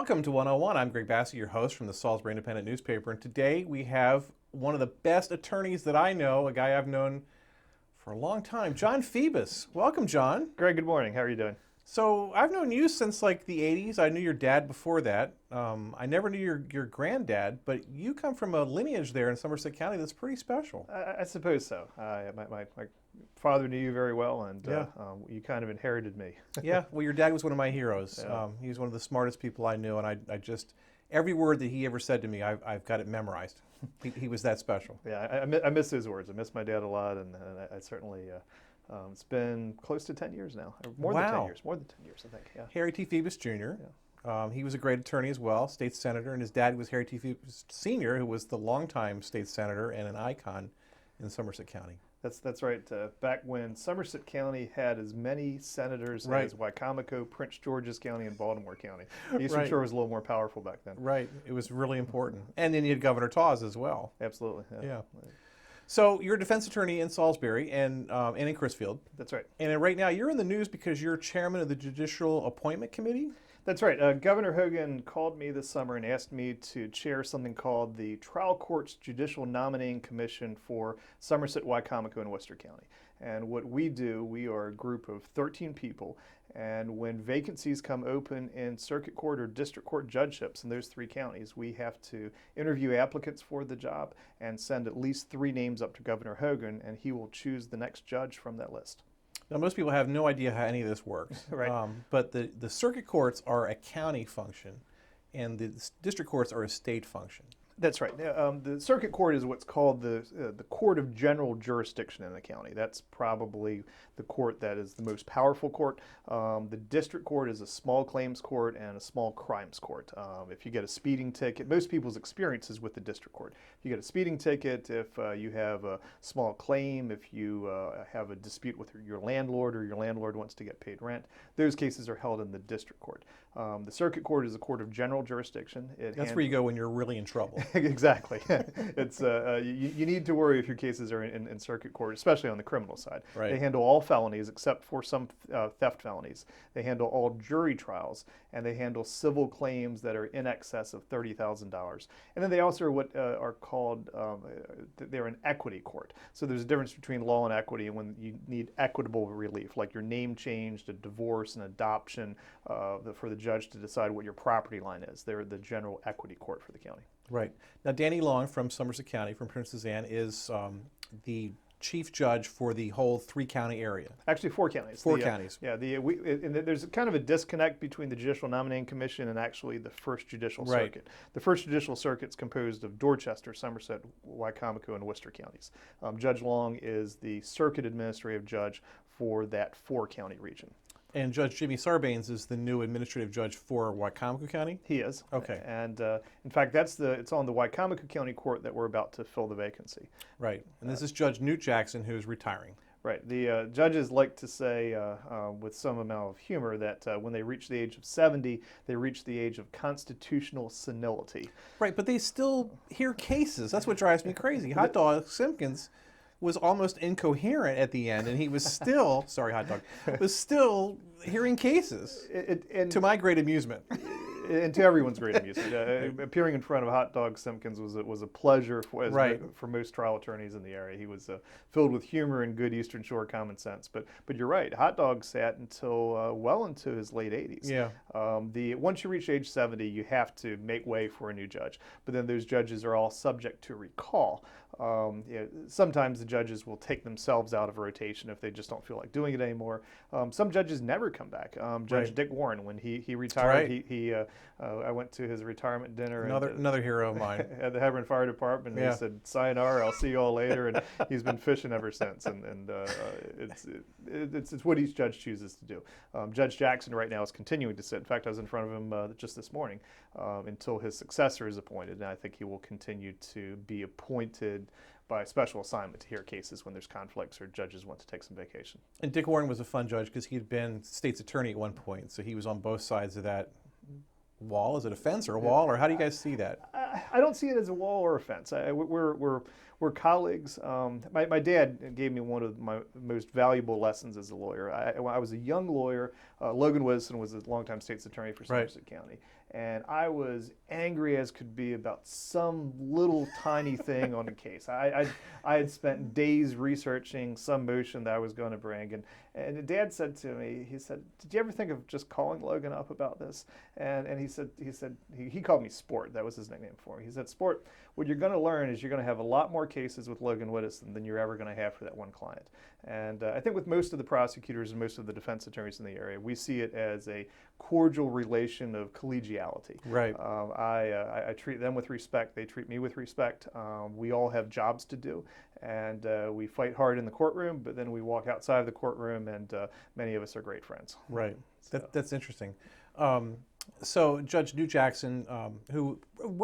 Welcome to 101. I'm Greg Bassett, your host from the Salisbury Independent newspaper, and today we have one of the best attorneys that I know, a guy I've known for a long time, John Phoebus. Welcome, John. Greg, good morning. How are you doing? So I've known you since like the 80s. I knew your dad before that. I never knew your granddad, but you come from a lineage there in Somerset County that's pretty special. I suppose so. My father knew you very well, and you kind of inherited me. Yeah, well, your dad was one of my heroes. Yeah. He was one of the smartest people I knew, and I just, every word that he ever said to me, I've got it memorized. He was that special. Yeah, I miss those words. I miss my dad a lot, and I certainly, it's been close to 10 years now. More than 10 years. More than 10 years, I think. Yeah. Harry T. Phoebus Jr. Yeah. He was a great attorney as well, state senator, and his dad was Harry T. Phoebus Sr., who was the longtime state senator and an icon in Somerset County. That's right. Back when Somerset County had as many senators as Wicomico, Prince George's County, and Baltimore County. Eastern Shore was a little more powerful back then. Right. It was really important. And then you had Governor Tawes as well. Absolutely. Yeah. So you're a defense attorney in Salisbury and in Crisfield. That's right. And right now you're in the news because you're chairman of the Judicial Appointment Committee? That's right. Governor Hogan called me this summer and asked me to chair something called the Trial Court's Judicial Nominating Commission for Somerset, Wicomico, and Worcester County. And what we do, we are a group of 13 people, and when vacancies come open in circuit court or district court judgeships in those three counties, we have to interview applicants for the job and send at least 3 names up to Governor Hogan, and he will choose the next judge from that list. Now, most people have no idea how any of this works. Right. But the circuit courts are a county function, and the district courts are a state function. That's right. The circuit court is what's called the court of general jurisdiction in the county. That's probably the court that is the most powerful court. The district court is a small claims court and a small crimes court. If you get a speeding ticket, most people's experience is with the district court. If you get a speeding ticket, if you have a small claim, if you have a dispute with your landlord or your landlord wants to get paid rent, those cases are held in the district court. The circuit court is a court of general jurisdiction. That's where you go when you're really in trouble. Exactly. It's you need to worry if your cases are in circuit court, especially on the criminal side. Right. They handle all felonies except for some theft felonies. They handle all jury trials, and they handle civil claims that are in excess of $30,000. And then they also are what are called they're an equity court. So there's a difference between law and equity, and when you need equitable relief, like your name changed, a divorce, an adoption, for the judge to decide what your property line is. They're the general equity court for the county. Right. Now, Danny Long from Somerset County, from Princess Anne, is the chief judge for the whole 3-county area. Actually, 4 counties. 4 counties. And there's kind of a disconnect between the Judicial Nominating Commission and actually the First Judicial Circuit. The First Judicial Circuit is composed of Dorchester, Somerset, Wicomico, and Worcester counties. Judge Long is the circuit administrative judge for that 4-county region. And Judge Jimmy Sarbanes is the new administrative judge for Wicomico County? He is. Okay. And in fact, it's on the Wicomico County Court that we're about to fill the vacancy. Right. And this is Judge Newt Jackson, who's retiring. Right. The judges like to say, with some amount of humor, that when they reach the age of 70, they reach the age of constitutional senility. Right, but they still hear cases. That's what drives me crazy. Hot Dog Simpkins was almost incoherent at the end, and he was still, sorry, Hot Dog, was still hearing cases, to my great amusement. And to everyone's great amusement. Appearing in front of Hot Dog Simpkins was a pleasure for most trial attorneys in the area. He was filled with humor and good Eastern Shore common sense. But you're right, Hot Dog sat until well into his late 80s. Yeah. Once you reach age 70, you have to make way for a new judge. But then those judges are all subject to recall. Sometimes the judges will take themselves out of rotation if they just don't feel like doing it anymore. Some judges never come back. Judge Dick Warren, when he retired, I went to his retirement dinner. Another hero of mine. At the Hebron Fire Department, and he said, "Sayonara, I'll see you all later." And he's been fishing ever since. And it's what each judge chooses to do. Judge Jackson right now is continuing to sit. In fact, I was in front of him just this morning until his successor is appointed, and I think he will continue to be appointed by special assignment to hear cases when there's conflicts or judges want to take some vacation. And Dick Warren was a fun judge because he had been state's attorney at one point, so he was on both sides of that wall. Is it a fence or a wall, or how do you guys see that? I don't see it as a wall or a fence. We're colleagues. My dad gave me one of my most valuable lessons as a lawyer. I was a young lawyer. Logan Wilson was a longtime state's attorney for Somerset County. and I was angry as could be about some little tiny thing on the case. I had spent days researching some motion that I was going to bring, and Dad said to me, he said, "Did you ever think of just calling Logan up about this?" And he called me Sport. That was his nickname for me. He said, "Sport, what you're going to learn is you're going to have a lot more cases with Logan Widdowson than you're ever going to have for that one client." And I think with most of the prosecutors and most of the defense attorneys in the area, we see it as a cordial relation of collegiality. Right. I treat them with respect. They treat me with respect. We all have jobs to do, and we fight hard in the courtroom, but then we walk outside of the courtroom, and many of us are great friends. Right. So. That's interesting. So Judge New Jackson, who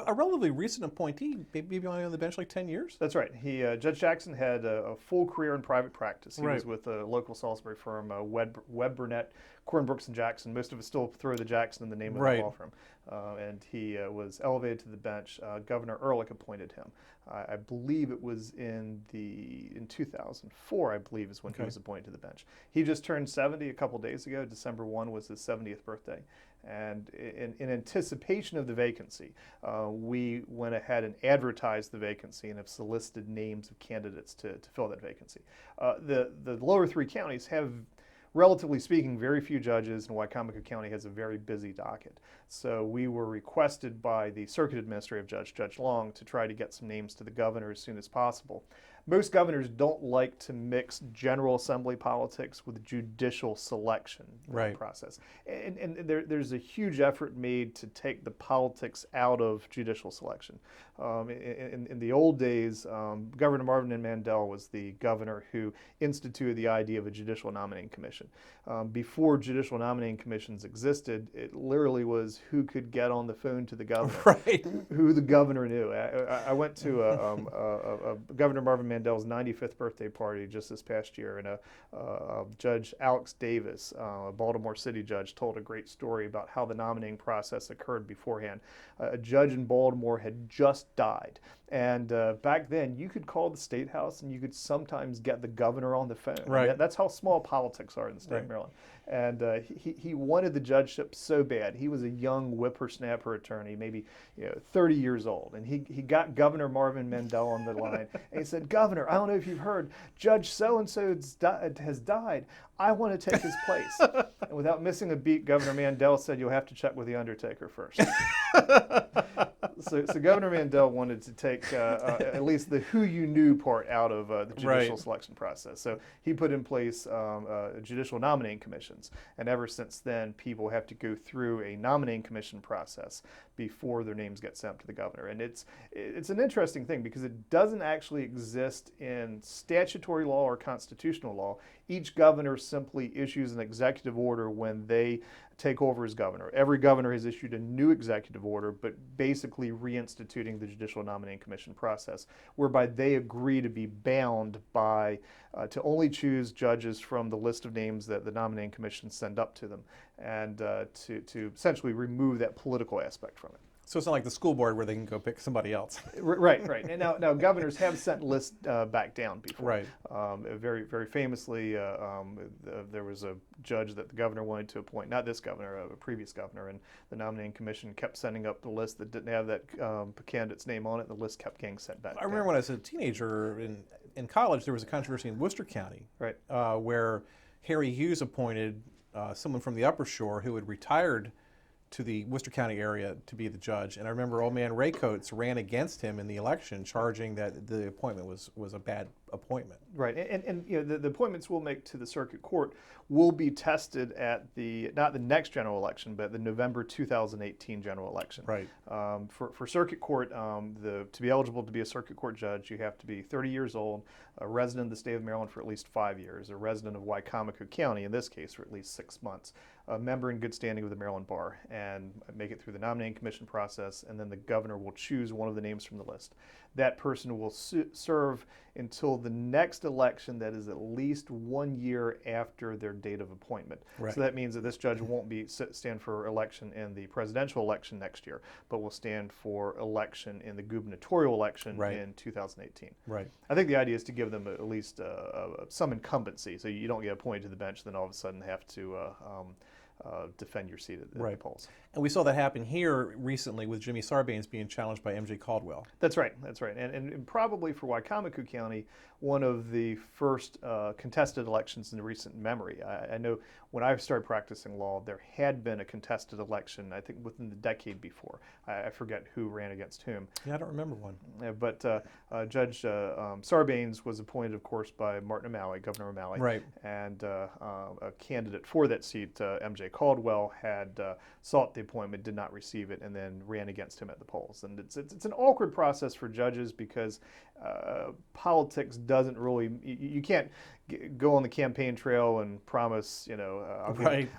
a relatively recent appointee, maybe only on the bench like 10 years? That's right. Judge Jackson had a full career in private practice. He Right. was with a local Salisbury firm, Webb Burnett, Corn Brooks and Jackson. Most of us still throw the Jackson in the name of Right. the law firm. And he was elevated to the bench. Governor Ehrlich appointed him. I believe it was in 2004, I believe, is when he was appointed to the bench. He just turned 70 a couple days ago. December 1 was his 70th birthday. And in anticipation of the vacancy, we went ahead and advertised the vacancy and have solicited names of candidates to fill that vacancy. The lower three counties have, relatively speaking, very few judges, and Wycomico County has a very busy docket. So we were requested by the Circuit Administrative Judge, Judge Long, to try to get some names to the governor as soon as possible. Most governors don't like to mix General Assembly politics with judicial selection process. And there's a huge effort made to take the politics out of judicial selection. In the old days, Governor Marvin Mandel was the governor who instituted the idea of a judicial nominating commission. Before judicial nominating commissions existed, it literally was who could get on the phone to the governor, Right. who the governor knew. I went to a Governor Marvin Mandel's 95th birthday party just this past year, and Judge Alex Davis, a Baltimore City judge, told a great story about how the nominating process occurred beforehand. A judge in Baltimore had just died, and back then you could call the State House and you could sometimes get the governor on the phone. Right. That's how small politics are in the state of Maryland. And he wanted the judgeship so bad. He was a young whippersnapper attorney, maybe 30 years old, and he got Governor Marvin Mandel on the line, and he said, "Governor, I don't know if you've heard, Judge so-and-so has died. I want to take his place." And without missing a beat, Governor Mandel said, "You'll have to check with the undertaker first." So Governor Mandel wanted to take at least the who you knew part out of the judicial selection process. So he put in place judicial nominating commissions. And ever since then, people have to go through a nominating commission process before their names get sent to the governor. And it's an interesting thing because it doesn't actually exist in statutory law or constitutional law. Each governor simply issues an executive order when they take over as governor. Every governor has issued a new executive order, but basically reinstituting the judicial nominating commission process, whereby they agree to be bound by to only choose judges from the list of names that the nominating commission send up to them, and to essentially remove that political aspect from it. So it's not like the school board where they can go pick somebody else. Right. And now governors have sent lists back down before. Right. Very, very famously, there was a judge that the governor wanted to appoint, not this governor, a previous governor, and the nominating commission kept sending up the list that didn't have that candidate's name on it, and the list kept getting sent back. I remember when I was a teenager in college, there was a controversy in Worcester County, where Harry Hughes appointed someone from the Upper Shore who had retired to the Worcester County area to be the judge. And I remember old man Ray Coates ran against him in the election, charging that the appointment was a bad appointment. Right, and the appointments we'll make to the circuit court will be tested at not the next general election, but the November 2018 general election. Right. For circuit court, to be eligible to be a circuit court judge, you have to be 30 years old, a resident of the state of Maryland for at least 5 years, a resident of Wycomico County, in this case, for at least 6 months, a member in good standing with the Maryland Bar, and make it through the nominating commission process, and then the governor will choose one of the names from the list. That person will serve until the next election that is at least 1 year after their date of appointment. Right. So that means that this judge won't stand for election in the presidential election next year, but will stand for election in the gubernatorial election in 2018. Right. I think the idea is to give them at least some incumbency, so you don't get appointed to the bench, then all of a sudden have to defend your seat at the Right. polls. And we saw that happen here recently with Jimmy Sarbanes being challenged by MJ Caldwell. That's right. That's right. And probably for Wicomico County, one of the first contested elections in recent memory. I know when I started practicing law, there had been a contested election, I think within the decade before. I forget who ran against whom. Yeah, I don't remember one. But Judge Sarbanes was appointed, of course, by Martin O'Malley, Governor O'Malley. Right. And a candidate for that seat, MJ Caldwell, had sought the appointment, did not receive it, and then ran against him at the polls. And it's an awkward process for judges because politics doesn't really, you can't go on the campaign trail and promise,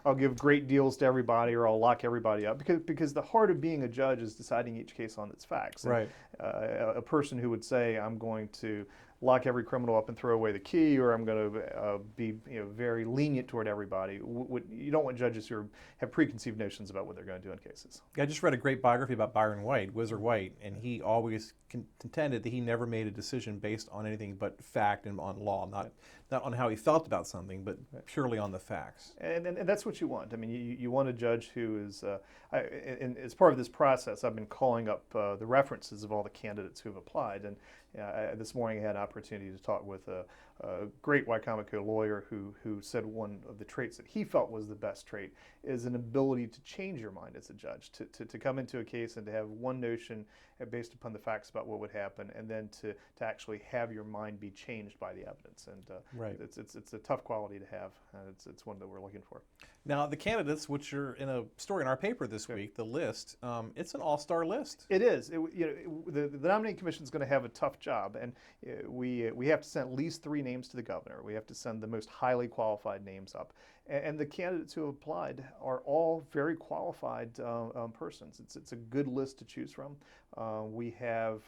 I'll give great deals to everybody or I'll lock everybody up, because the heart of being a judge is deciding each case on its facts. Right. And, a person who would say, I'm going to lock every criminal up and throw away the key, or I'm going to be very lenient toward everybody. You don't want judges who have preconceived notions about what they're going to do in cases. I just read a great biography about Byron White, Whizzer White, and he always contended that he never made a decision based on anything but fact and on law, not on how he felt about something, but purely on the facts. And that's what you want. I mean, you want a judge who is, and as part of this process, I've been calling up the references of all the candidates who have applied. And this morning I had an opportunity to talk with a great Wicomico lawyer who said one of the traits that he felt was the best trait is an ability to change your mind as a judge, to come into a case and to have one notion based upon the facts about what would happen, and then to actually have your mind be changed by the evidence. And Right. it's a tough quality to have, and it's one that we're looking for. Now, the candidates, which are in a story in our paper this week, the list, it's an all-star list. It is. The nominating commission is going to have a tough job, and we have to send at least 3 names to the governor. We have to send the most highly qualified names up, and the candidates who have applied are all very qualified persons. It's a good list to choose from. We have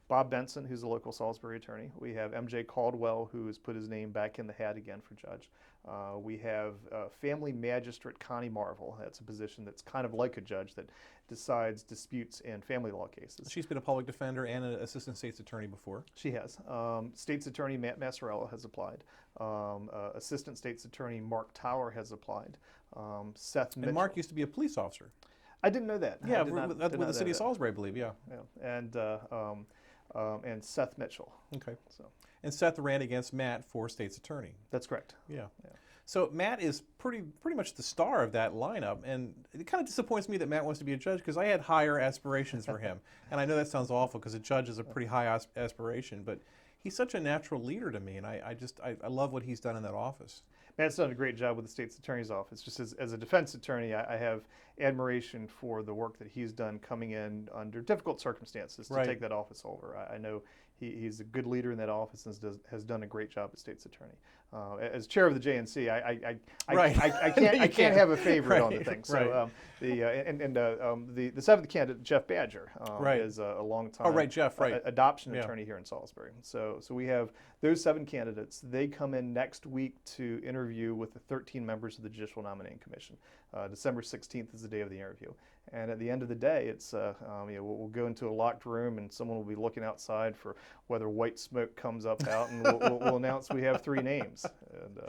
Bob Benson, who's a local Salisbury attorney. We have MJ Caldwell, who has put his name back in the hat again for judge. We have family magistrate Connie Marvel. That's a position that's kind of like a judge that decides disputes in family law cases. She's been a public defender and an assistant state's attorney before. She has. State's attorney Matt Massarella has applied. Assistant state's attorney Mark Tower has applied. Seth Mitchell. And Mark used to be a police officer. I didn't know that. Yeah, with the city of Salisbury, I believe, yeah. And Seth Mitchell. Okay. So And Seth ran against Matt for state's attorney. that's correct. Yeah. So Matt is pretty much the star of that lineup, and it kind of disappoints me that Matt wants to be a judge because I had higher aspirations for him. And I know that sounds awful because a judge is a pretty high aspiration, but he's such a natural leader to me, and I love what he's done in that office. Matt's done a great job with the state's attorney's office. Just as a defense attorney, I have admiration for the work that he's done coming in under difficult circumstances to Right. take that office over. I know he's a good leader in that office and has done a great job as state's attorney. As chair of the JNC, I can't have a favorite on the thing. So the 7th candidate, Jeff Badger, is a long time Jeff, adoption attorney here in Salisbury. So we have those 7 candidates. They come in next week to interview with the 13 members of the Judicial Nominating Commission. December 16th is the day of the interview. And at the end of the day, it's we'll go into a locked room and someone will be looking outside for whether white smoke comes up out, and we'll announce we have 3 names. And,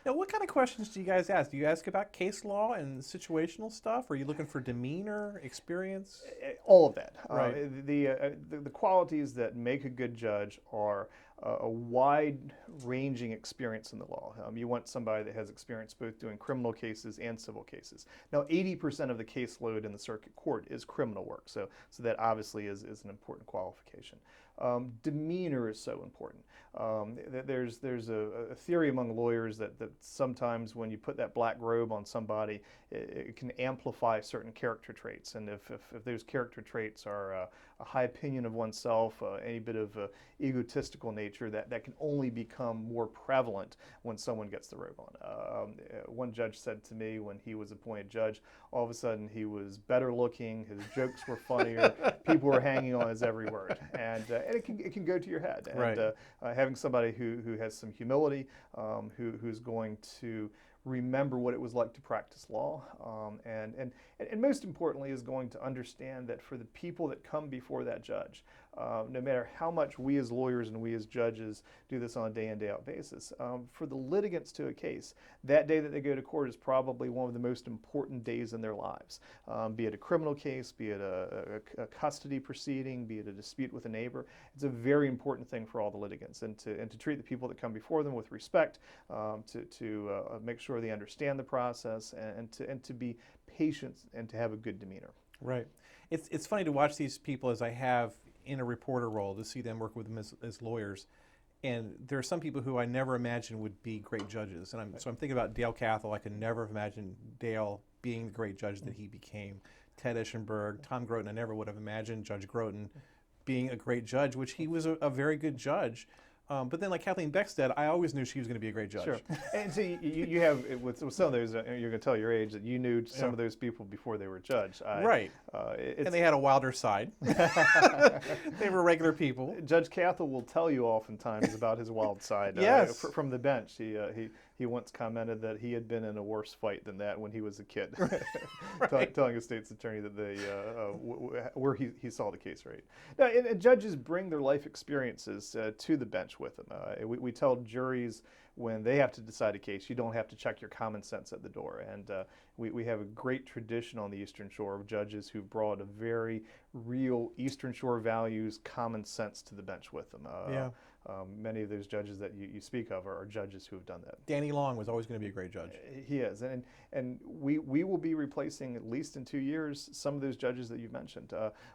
Now, what kind of questions do you guys ask? Do you ask about case law and situational stuff? Are you looking for demeanor, experience? all of that. Right. The qualities that make a good judge are a wide-ranging experience in the law. You want somebody that has experience both doing criminal cases and civil cases. Now, 80% of the caseload in the circuit court is criminal work, so that obviously is an important qualification. Demeanor is so important. There's a theory among lawyers that sometimes when you put that black robe on somebody, it can amplify certain character traits, and if those character traits are a high opinion of oneself, any bit of egotistical nature, that can only become more prevalent when someone gets the robe on. One judge said to me when he was appointed judge, all of a sudden he was better looking, his jokes were funnier, people were hanging on his every word, and it can go to your head. And Right. Having somebody who has some humility, who's going to remember what it was like to practice law, and most importantly is going to understand that for the people that come before that judge, no matter how much we as lawyers and we as judges do this on a day in, day out basis. For the litigants to a case, that day that they go to court is probably one of the most important days in their lives. Be it a criminal case, be it a custody proceeding, be it a dispute with a neighbor. It's a very important thing for all the litigants, and to treat the people that come before them with respect, to make sure they understand the process, and to be patient and to have a good demeanor. Right. It's funny to watch these people, as I have in a reporter role, to see them work with them as lawyers. And there are some people who I never imagined would be great judges. And so I'm thinking about Dale Cathell. I could never have imagined Dale being the great judge that he became. Ted Ischenberg, Tom Groton, I never would have imagined Judge Groton being a great judge, which he was a very good judge. But then, like Kathleen Beckstead, I always knew she was going to be a great judge. Sure. And so you have, with some of those, you're going to tell your age, that you knew some of those people before they were judged. Right. And they had a wilder side. They were regular people. Judge Cathell will tell you oftentimes about his wild side. Yes. From the bench. He once commented that he had been in a worse fight than that when he was a kid, Right. telling a state's attorney that where he saw the case right. Now, and judges bring their life experiences to the bench with them. We tell juries when they have to decide a case, you don't have to check your common sense at the door. And we have a great tradition on the Eastern Shore of judges who brought a very real Eastern Shore values, common sense to the bench with them. Many of those judges that you speak of are judges who have done that. Danny Long was always going to be a great judge. He is, and we will be replacing, at least in 2 years, some of those judges that you've mentioned.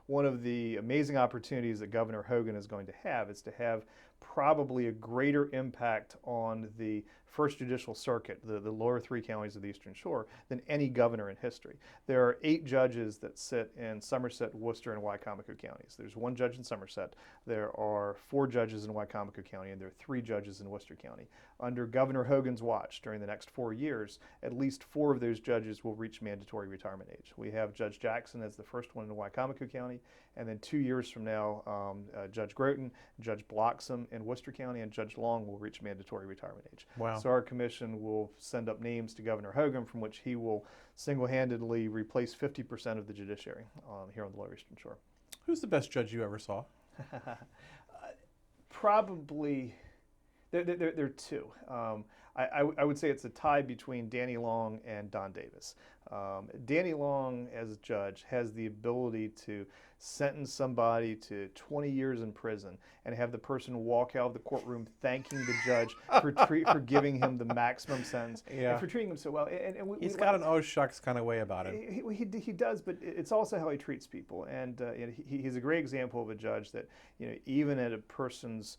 One of the amazing opportunities that Governor Hogan is going to have is to have probably a greater impact on the First Judicial Circuit, the lower 3 counties of the Eastern Shore, than any governor in history. There are 8 judges that sit in Somerset, Worcester, and Wicomico counties. There's 1 judge in Somerset. There are 4 judges in Wicomico County, and there are 3 judges in Worcester County. Under Governor Hogan's watch, during the next 4 years, at least 4 of those judges will reach mandatory retirement age. We have Judge Jackson as the first one in Wicomico County, and then 2 years from now, Judge Groton, Judge Bloxham in Worcester County, and Judge Long will reach mandatory retirement age. Wow. So our commission will send up names to Governor Hogan, from which he will single-handedly replace 50% of the judiciary here on the Lower Eastern Shore. Who's the best judge you ever saw? Probably, there are 2. I would say it's a tie between Danny Long and Don Davis. Danny Long, as a judge, has the ability to sentence somebody to 20 years in prison and have the person walk out of the courtroom thanking the judge for giving him the maximum sentence and for treating him so well. And He's got an oh shucks kind of way about him. He does, but it's also how he treats people. And he's a great example of a judge that, even at a person's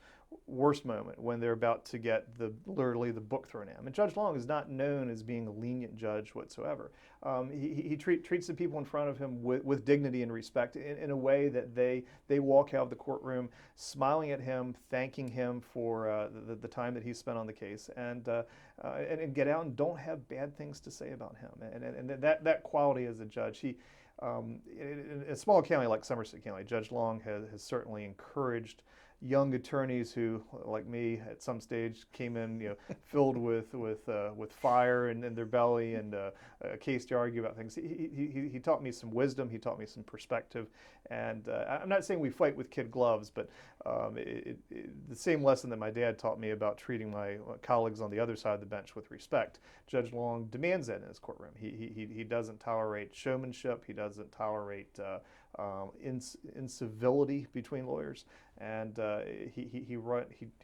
worst moment, when they're about to get literally the book thrown at him. And Judge Long is not known as being a lenient judge whatsoever. He treats the people in front of him with dignity and respect in a way that they walk out of the courtroom smiling at him, thanking him for the time that he spent on the case, and get out and don't have bad things to say about him. And that quality as a judge, in a small county like Somerset County, Judge Long has certainly encouraged young attorneys who, like me, at some stage came in, filled with fire in their belly and a case to argue about things. He taught me some wisdom. He taught me some perspective. And I'm not saying we fight with kid gloves, but the same lesson that my dad taught me about treating my colleagues on the other side of the bench with respect, Judge Long demands that in his courtroom. He doesn't tolerate showmanship. He doesn't tolerate incivility between lawyers, and he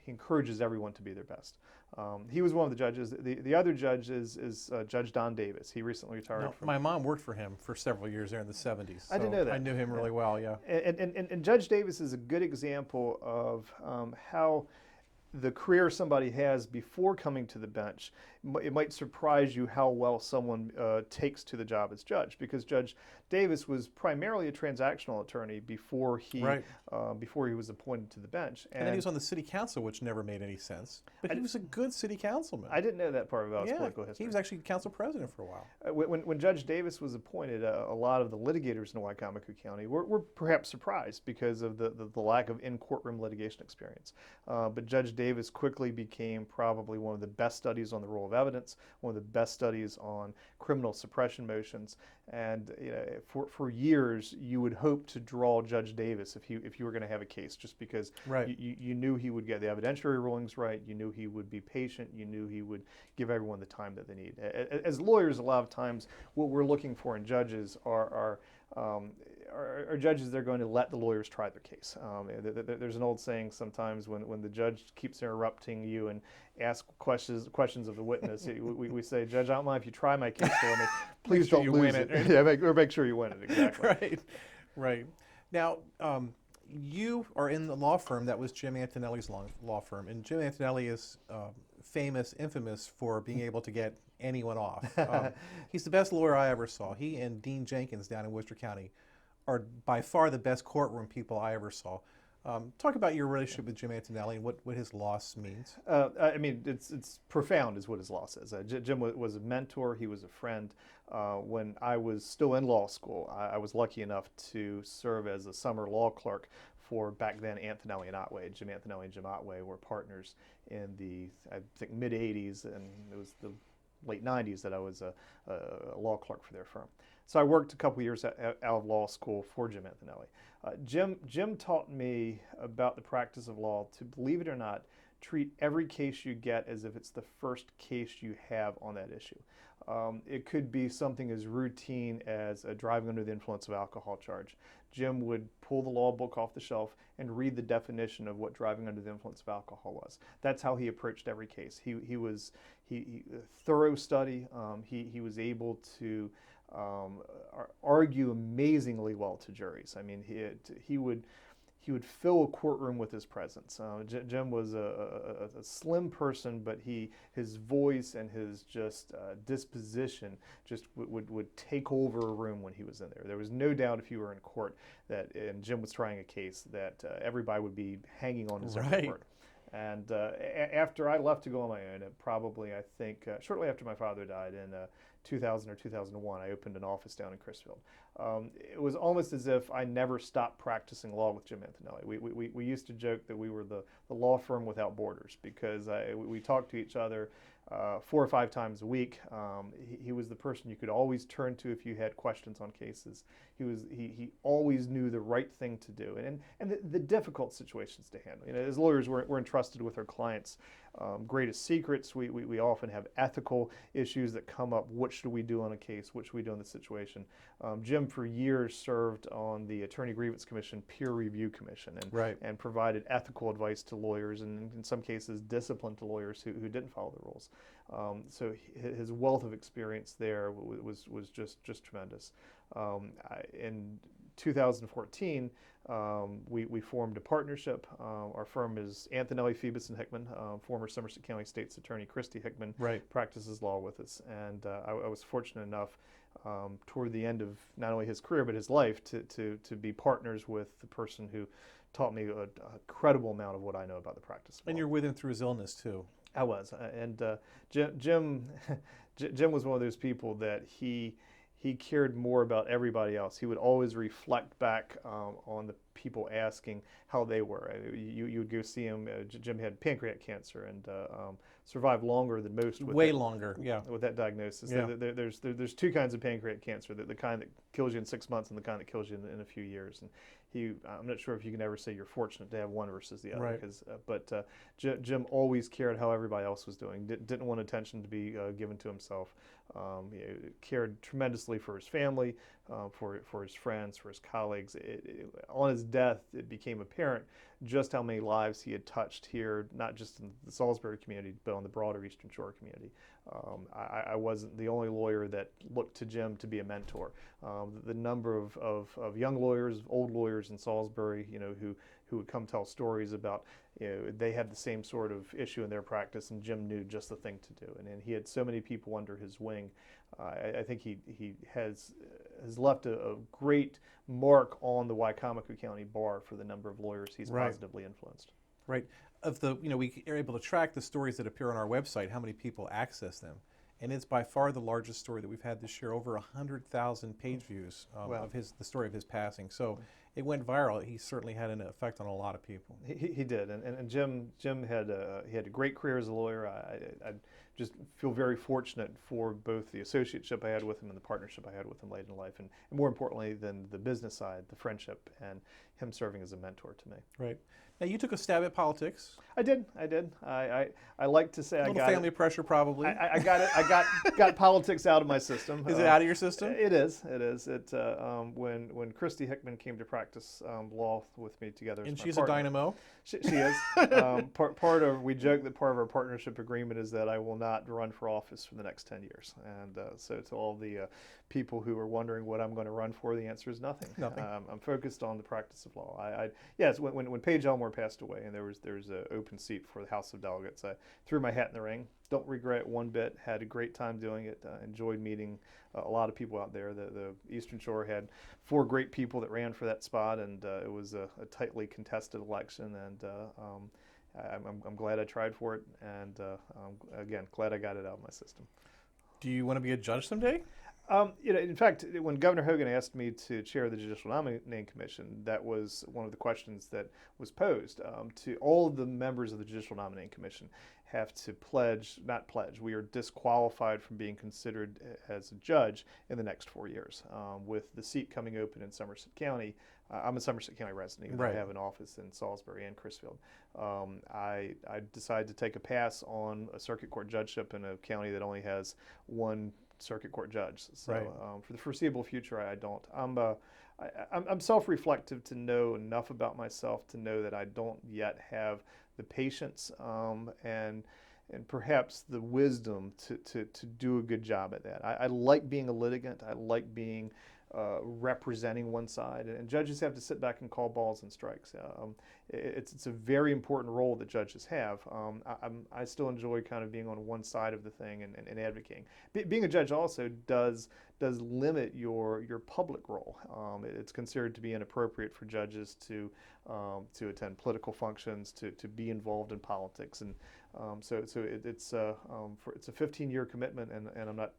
encourages everyone to be their best. He was one of the judges. The other judge is Judge Don Davis. He recently retired. My mom worked for him for several years there in the 70s. So I didn't know that. I knew him really well, yeah. And Judge Davis is a good example of how the career somebody has before coming to the bench, it might surprise you how well someone takes to the job as judge, because Judge Davis was primarily a transactional attorney before he was appointed to the bench. And then he was on the city council, which never made any sense. But he was a good city councilman. I didn't know that part about his political history. He was actually council president for a while. When Judge Davis was appointed, a lot of the litigators in Wicomico County were perhaps surprised because of the lack of in-courtroom litigation experience. But Judge Davis quickly became probably one of the best studies on the role of of evidence, one of the best studies on criminal suppression motions. And for years, you would hope to draw Judge Davis if you were going to have a case, just because you knew he would get the evidentiary rulings right, you knew he would be patient, you knew he would give everyone the time that they need. As lawyers, a lot of times, what we're looking for in judges are judges that are going to let the lawyers try their case. There's an old saying sometimes when the judge keeps interrupting you and asks questions of the witness, we say, Judge, I don't mind if you try my case for me. Please don't lose it. Right? Yeah, make sure you win it. Exactly. Right. Now, you are in the law firm that was Jim Antonelli's law firm, and Jim Antonelli is infamous for being able to get anyone off. He's the best lawyer I ever saw. He and Dean Jenkins down in Worcester County are by far the best courtroom people I ever saw. Talk about your relationship with Jim Antonelli and what his loss means. I mean, it's profound is what his loss is. Jim was a mentor. He was a friend. When I was still in law school, I was lucky enough to serve as a summer law clerk for back then Antonelli and Otway. Jim Antonelli and Jim Otway were partners in the, I think, mid-'80s, and it was the late 90s that I was a law clerk for their firm. So I worked a couple years out of law school for Jim Antonelli. Jim taught me about the practice of law to, believe it or not, treat every case you get as if it's the first case you have on that issue. It could be something as routine as a driving under the influence of alcohol charge. Jim would pull the law book off the shelf and read the definition of what driving under the influence of alcohol was. That's how he approached every case. He was thorough study. He was able to argue amazingly well to juries. I mean, he would fill a courtroom with his presence. Jim was a slim person, but his voice and his just disposition just would take over a room when he was in there. There was no doubt if you were in court and Jim was trying a case that everybody would be hanging on his every word. And after I left to go on my own, probably, I think, shortly after my father died in 2000 or 2001, I opened an office down in Crisfield. It was almost as if I never stopped practicing law with Jim Antonelli. We used to joke that we were the law firm without borders, because we talked to each other 4 or 5 times a week. He was the person you could always turn to if you had questions on cases. He always knew the right thing to do, and the difficult situations to handle. You know, as lawyers, we're entrusted with our clients' greatest secrets. We often have ethical issues that come up. What should we do on a case? What should we do in this situation? Jim, for years, served on the Attorney Grievance Commission Peer Review Commission and provided ethical advice to lawyers, and in some cases discipline to lawyers who didn't follow the rules. So his wealth of experience there was just tremendous. In 2014, we formed a partnership. Our firm is Antonelli, Phoebus, and Hickman. Former Somerset County State's Attorney Christy Hickman practices law with us, and I was fortunate enough toward the end of not only his career but his life to be partners with the person who taught me a credible amount of what I know about the practice of law. And you're with him through his illness too. I was, and Jim was one of those people that he cared more about everybody else. He would always reflect back on the people asking how they were. You would go see him. Jim had pancreatic cancer and survived longer than most. Way longer, yeah. With that diagnosis. Yeah. There's 2 kinds of pancreatic cancer: the kind that kills you in 6 months and the kind that kills you in a few years. And I'm not sure if you can ever say you're fortunate to have one versus the other. But Jim always cared how everybody else was doing. Didn't want attention to be given to himself. Cared tremendously for his family, for his friends, for his colleagues. On his death, it became apparent just how many lives he had touched here, not just in the Salisbury community, but on the broader Eastern Shore community. I wasn't the only lawyer that looked to Jim to be a mentor. The number of young lawyers, old lawyers in Salisbury, who would come tell stories about, they had the same sort of issue in their practice, and Jim knew just the thing to do. And he had so many people under his wing. I think he has left a great mark on the Wicomico County Bar for the number of lawyers he's positively influenced. Right. We are able to track the stories that appear on our website, how many people access them. and it's by far the largest story that we've had this year, over 100,000 page views Wow. of the story of his passing. So it went viral. He certainly had an effect on a lot of people. He did, and Jim had he had a great career as a lawyer. I just feel very fortunate for both the associateship I had with him and the partnership I had with him late in life, and more importantly than the business side, the friendship and him serving as a mentor to me. Right. Now you took a stab at politics. I did. I like to say A I little got family pressure, probably. I got it. got politics out of my system. Is it out of your system? It is. It is. When Christy Hickman came to practice law with me together, And as my she's partner, a dynamo. She is. We joke that part of our partnership agreement is that I will not run for office for the next 10 years. And so to all the people who are wondering what I'm going to run for, the answer is nothing. Nothing. I'm focused on the practice of law. Yes, when Paige Elmore passed away and there was an open seat for the House of Delegates, I threw my hat in the ring. Don't regret it one bit. Had a great time doing it. Enjoyed meeting a lot of people out there. The Eastern Shore had 4 great people that ran for that spot, and it was a tightly contested election. And I'm glad I tried for it, and again, glad I got it out of my system. Do you want to be a judge someday? In fact, when Governor Hogan asked me to chair the Judicial Nominating Commission, that was one of the questions that was posed to all of the members of the Judicial Nominating Commission. Have to not pledge. We are disqualified from being considered as a judge in the next 4 years. With the seat coming open in Somerset County, I'm a Somerset County resident. Right. I have an office in Salisbury and Crisfield. I decided to take a pass on a circuit court judgeship in a county that only has 1 circuit court judge. So Right. For the foreseeable future, I don't. I'm self-reflective to know enough about myself to know that I don't yet have the patience and perhaps the wisdom to do a good job at that. I like being a litigant. I like being representing one side, and judges have to sit back and call balls and strikes. It's a very important role that judges have. I still enjoy kind of being on one side of the thing and advocating. Being a judge also does limit your public role. It's considered to be inappropriate for judges to attend political functions, to be involved in politics, and so it's a 15-year commitment, and I'm not.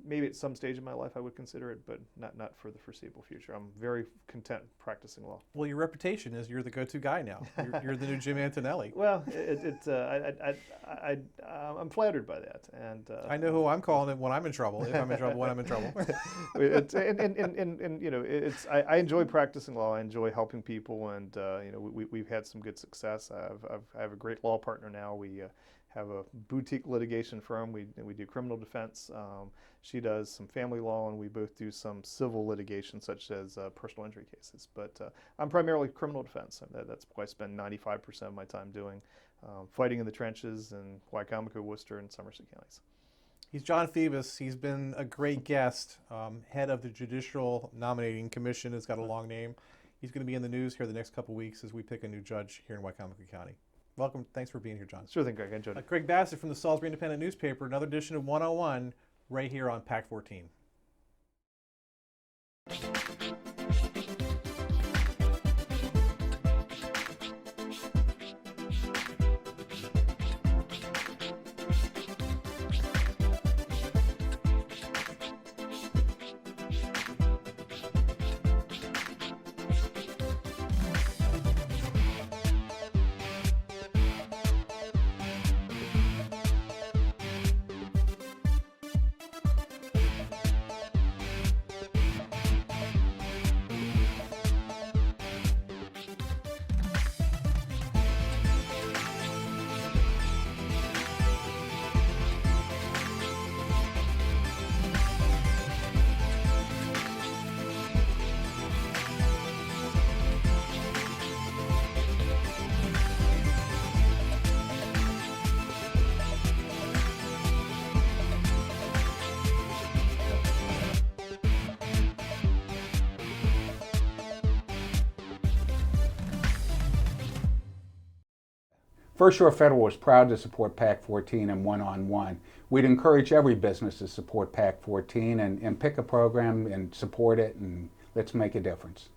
Maybe at some stage in my life I would consider it, but not for the foreseeable future. I'm very content practicing law. Well, your reputation is you're the go-to guy now. You're the new Jim Antonelli. Well, I'm flattered by that, and I know who I'm calling when I'm in trouble. If I'm in trouble, when I'm in trouble. I enjoy practicing law. I enjoy helping people, and we've had some good success. I have a great law partner now. We have a boutique litigation firm. We do criminal defense. She does some family law, and we both do some civil litigation, such as personal injury cases. But I'm primarily criminal defense, and that's what I spend 95% of my time doing, fighting in the trenches in Wycomico, Worcester, and Somerset counties. He's John Phoebus. He's been a great guest, head of the Judicial Nominating Commission. It's got a long name. He's going to be in the news here the next couple weeks as we pick a new judge here in Wycomico County. Welcome. Thanks for being here, John. Sure thing, Greg. I enjoyed it. Greg Bassett from the Salisbury Independent newspaper. Another edition of 101 right here on PAC 14. First Shore Federal is proud to support PAC 14 and one-on-one. We'd encourage every business to support PAC 14 and pick a program and support it, and let's make a difference.